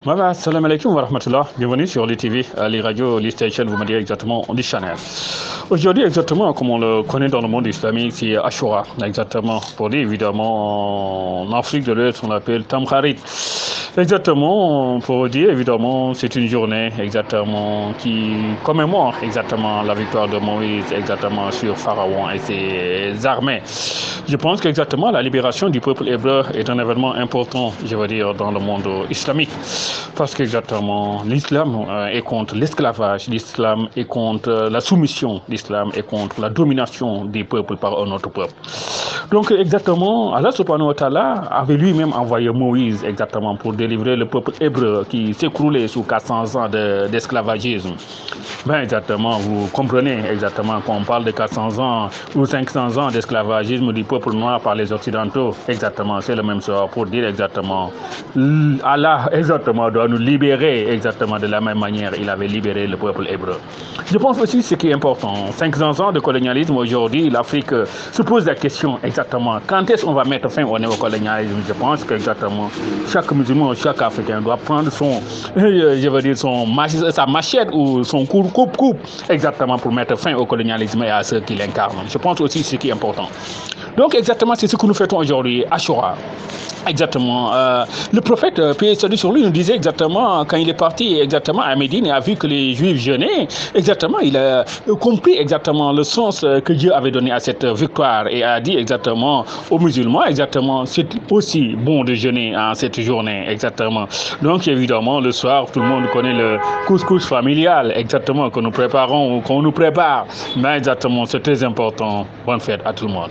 Voilà, salam alaikum wa rahmatullah. Bienvenue sur l'ITV, les radios, les stations, vous me direz exactement, on dit Chanel. Aujourd'hui, exactement, comme on le connaît dans le monde islamique, c'est Ashura, exactement. Pour dire, évidemment, en Afrique de l'Ouest, on l'appelle Tamkharit. Exactement, pour dire, évidemment, c'est une journée, exactement, qui commémore, exactement, la victoire de Moïse, exactement, sur Pharaon et ses armées. Je pense qu'exactement, la libération du peuple hébreu est un événement important, je veux dire, dans le monde islamique. Parce qu'exactement, l'islam est contre l'esclavage, l'islam est contre la soumission, l'islam est contre la domination des peuples par un autre peuple. Donc exactement, Allah subhanahu wa ta'ala avait lui-même envoyé Moïse exactement pour délivrer le peuple hébreu qui s'écroulait sous 400 ans d'esclavagisme. Ben exactement, vous comprenez exactement quand on parle de 400 ans ou 500 ans d'esclavagisme du peuple noir par les Occidentaux. Exactement, c'est le même sort pour dire exactement, Allah exactement doit nous libérer exactement de la même manière il avait libéré le peuple hébreu. Je pense aussi ce qui est important, 500 ans de colonialisme aujourd'hui, l'Afrique se pose la question exactement, quand est-ce qu'on va mettre fin au néocolonialisme? Je pense qu'exactement, chaque musulman, chaque Africain doit prendre son, je veux dire, sa machette ou son coupe, exactement pour mettre fin au colonialisme et à ceux qui l'incarnent. Je pense aussi ce qui est important. Donc exactement, c'est ce que nous fêtons aujourd'hui, Ashura. Exactement. Le prophète, paix et salut sur lui, nous disait exactement, quand il est parti exactement à Médine et a vu que les Juifs jeûnaient, exactement, il a compris exactement le sens que Dieu avait donné à cette victoire et a dit exactement aux musulmans, exactement, c'est aussi bon de jeûner en cette journée, exactement. Donc évidemment, le soir, tout le monde connaît le couscous familial, exactement, que nous préparons ou qu'on nous prépare. Mais exactement, c'est très important. Bonne fête à tout le monde.